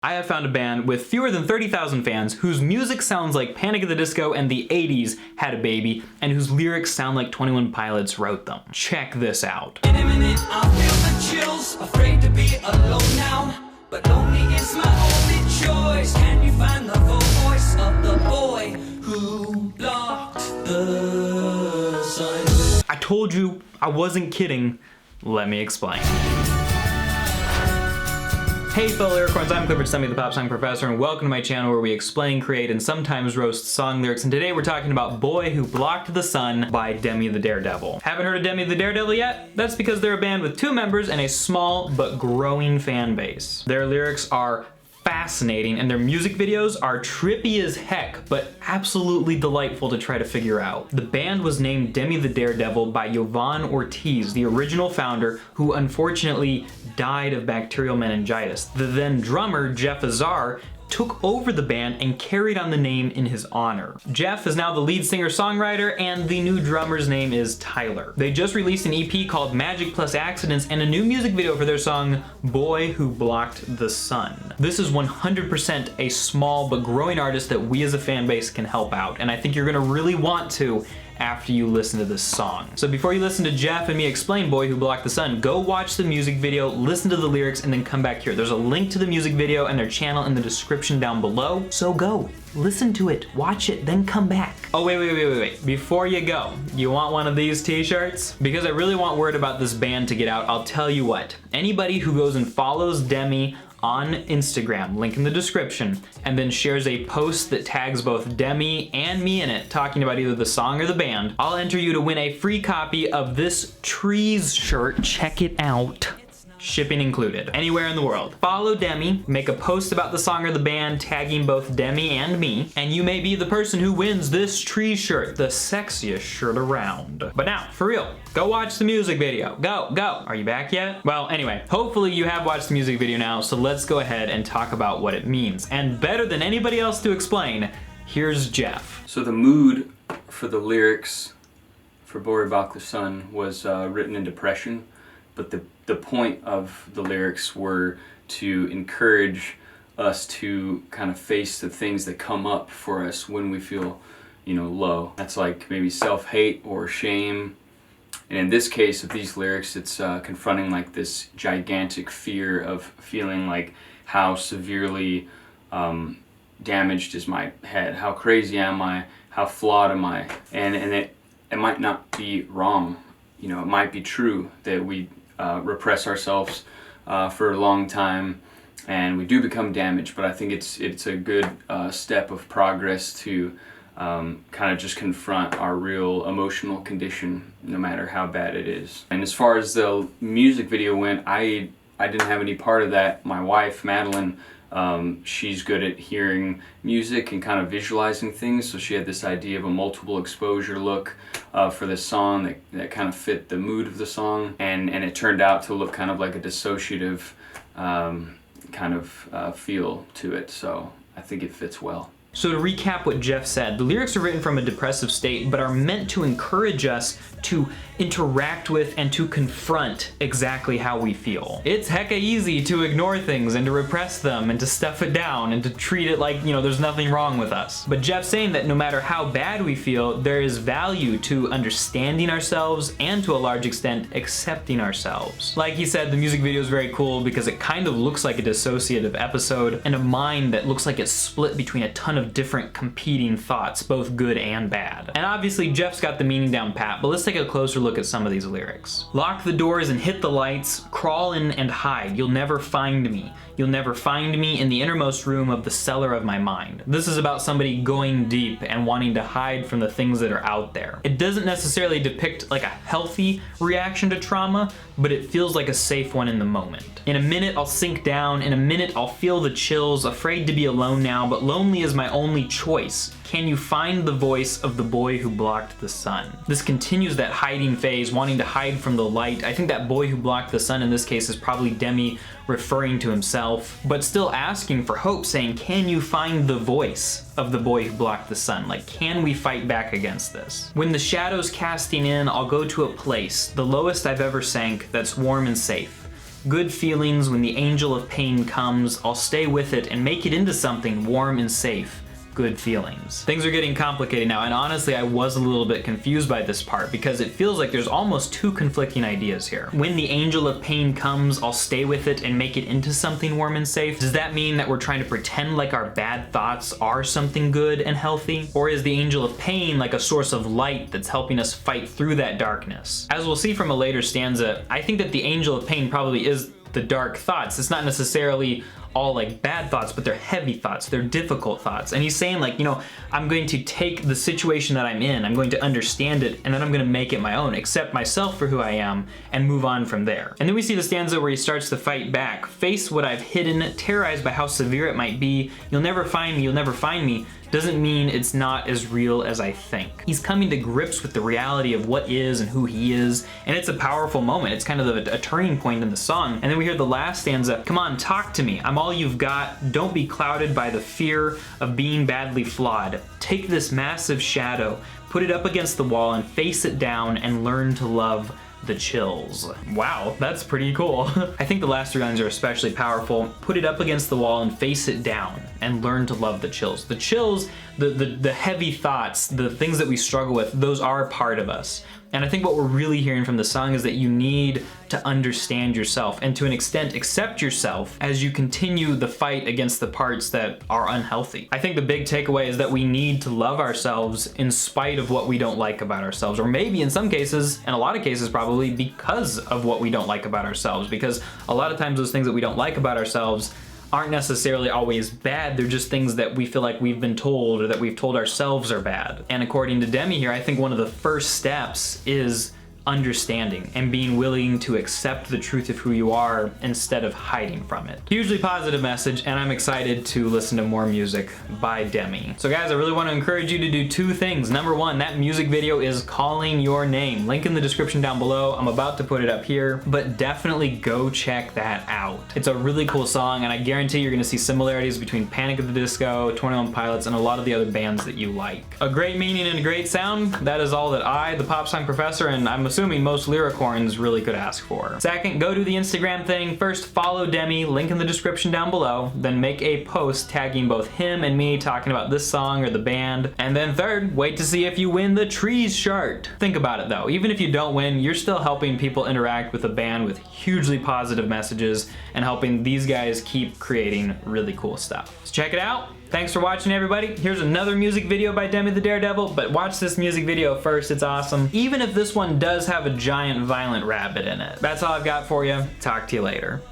I have found a band with fewer than 30,000 fans whose music sounds like Panic at the Disco and the 80's had a baby, and whose lyrics sound like 21 Pilots wrote them. Check this out. In a minute I'll feel the chills, afraid to be alone now, but lonely is my only choice. Can you find the full voice of the boy who blocked the sun? I told you I wasn't kidding. Let me explain. Hey fellow Lyricorns, I'm Clifford Stummy, the pop song professor, and welcome to my channel where we explain, create, and sometimes roast song lyrics. And today we're talking about Boy Who Blocked the Sun by Demi the Daredevil. Haven't heard of Demi the Daredevil yet? That's because they're a band with 2 members and a small but growing fan base. Their lyrics are fascinating and their music videos are trippy as heck, but absolutely delightful to try to figure out. The band was named Demi the Daredevil by Jovan Ortiz, the original founder, who unfortunately died of bacterial meningitis. The then drummer, Jeff Azar, took over the band and carried on the name in his honor. Jeff is now the lead singer-songwriter, and the new drummer's name is Tyler. They just released an EP called Magic Plus Accidents and a new music video for their song, Boy Who Blocked the Sun. This is 100% a small but growing artist that we as a fan base can help out, and I think you're gonna really want to after you listen to this song. So before you listen to Jeff and me explain Boy Who Blocked the Sun, go watch the music video, listen to the lyrics, and then come back here. There's a link to the music video and their channel in the description down below. So go, listen to it, watch it, then come back. Oh wait. Before you go, you want one of these t-shirts? Because I really want word about this band to get out, I'll tell you what. Anybody who goes and follows Demi on Instagram, link in the description, and then shares a post that tags both Demi and me in it, talking about either the song or the band, I'll enter you to win a free copy of this Trees shirt. Check it out. Shipping included, anywhere in the world. Follow Demi, make a post about the song or the band, tagging both Demi and me, and you may be the person who wins this Tree shirt, the sexiest shirt around. But now, for real, go watch the music video. Go. Are you back yet? Well, anyway, hopefully you have watched the music video now, so let's go ahead and talk about what it means. And better than anybody else to explain, here's Jeff. So the mood for the lyrics for Boy Who Blocked the Sun was written in depression, but the point of the lyrics were to encourage us to kind of face the things that come up for us when we feel, low. That's like maybe self-hate or shame. And in this case of these lyrics, it's confronting like this gigantic fear of feeling like how severely damaged is my head, how crazy am I, how flawed am I, and it might not be wrong. It might be true that we repress ourselves for a long time and we do become damaged, but I think it's a good step of progress to kind of just confront our real emotional condition, no matter how bad it is. And as far as the music video went, I didn't have any part of that. My wife, Madeline, she's good at hearing music and kind of visualizing things, so she had this idea of a multiple exposure look for this song that kind of fit the mood of the song, and it turned out to look kind of like a dissociative kind of feel to it, so I think it fits well. So to recap what Jeff said, the lyrics are written from a depressive state, but are meant to encourage us to interact with and to confront exactly how we feel. It's hecka easy to ignore things and to repress them and to stuff it down and to treat it like, there's nothing wrong with us. But Jeff's saying that no matter how bad we feel, there is value to understanding ourselves and to a large extent accepting ourselves. Like he said, the music video is very cool because it kind of looks like a dissociative episode and a mind that looks like it's split between a ton of different competing thoughts, both good and bad. And obviously Jeff's got the meaning down pat, but let's take a closer look at some of these lyrics. Lock the doors and hit the lights, crawl in and hide, you'll never find me. You'll never find me in the innermost room of the cellar of my mind. This is about somebody going deep and wanting to hide from the things that are out there. It doesn't necessarily depict like a healthy reaction to trauma, but it feels like a safe one in the moment. In a minute I'll sink down, in a minute I'll feel the chills, afraid to be alone now, but lonely is my only choice. Can you find the voice of the boy who blocked the sun? This continues that hiding phase, wanting to hide from the light. I think that boy who blocked the sun in this case is probably Demi referring to himself, but still asking for hope, saying, can you find the voice of the boy who blocked the sun? Like, can we fight back against this? When the shadow's casting in, I'll go to a place, the lowest I've ever sank, that's warm and safe. Good feelings, when the angel of pain comes, I'll stay with it and make it into something warm and safe. Good feelings. Things are getting complicated now, and honestly I was a little bit confused by this part because it feels like there's almost two conflicting ideas here. When the angel of pain comes, I'll stay with it and make it into something warm and safe. Does that mean that we're trying to pretend like our bad thoughts are something good and healthy? Or is the angel of pain like a source of light that's helping us fight through that darkness? As we'll see from a later stanza, I think that the angel of pain probably is the dark thoughts. It's not necessarily all like bad thoughts, but they're heavy thoughts, they're difficult thoughts. And he's saying like, you know, I'm going to take the situation that I'm in, I'm going to understand it, and then I'm gonna make it my own, accept myself for who I am, and move on from there. And then we see the stanza where he starts to fight back. Face what I've hidden, terrorized by how severe it might be. You'll never find me, you'll never find me. Doesn't mean it's not as real as I think. He's coming to grips with the reality of what is and who he is, and it's a powerful moment. It's kind of a turning point in the song. And then we hear the last stanza, come on, talk to me. I'm all you've got. Don't be clouded by the fear of being badly flawed. Take this massive shadow, put it up against the wall and face it down and learn to love the chills. Wow, that's pretty cool. I think the last three lines are especially powerful. Put it up against the wall and face it down and learn to love the chills. The chills, the heavy thoughts, the things that we struggle with, those are part of us. And I think what we're really hearing from the song is that you need to understand yourself and to an extent accept yourself as you continue the fight against the parts that are unhealthy. I think the big takeaway is that we need to love ourselves in spite of what we don't like about ourselves, or maybe in some cases, in a lot of cases probably, because of what we don't like about ourselves, because a lot of times those things that we don't like about ourselves aren't necessarily always bad, they're just things that we feel like we've been told or that we've told ourselves are bad. And according to Demi here, I think one of the first steps is understanding and being willing to accept the truth of who you are instead of hiding from it. Hugely positive message, and I'm excited to listen to more music by Demi. So guys, I really want to encourage you to do two things. Number one, that music video is Calling Your Name. Link in the description down below. I'm about to put it up here, but definitely go check that out. It's a really cool song, and I guarantee you're gonna see similarities between Panic at the Disco, 21 Pilots, and a lot of the other bands that you like. A great meaning and a great sound. That is all that I, the pop song professor, and I'm assuming most lyricorns really could ask for. Second, go do the Instagram thing. First, follow Demi, link in the description down below, then make a post tagging both him and me talking about this song or the band. And then third, wait to see if you win the Trees chart. Think about it though, even if you don't win, you're still helping people interact with a band with hugely positive messages and helping these guys keep creating really cool stuff. So check it out. Thanks for watching, everybody. Here's another music video by Demi the Daredevil, but watch this music video first, it's awesome. Even if this one does have a giant violent rabbit in it. That's all I've got for you. Talk to you later.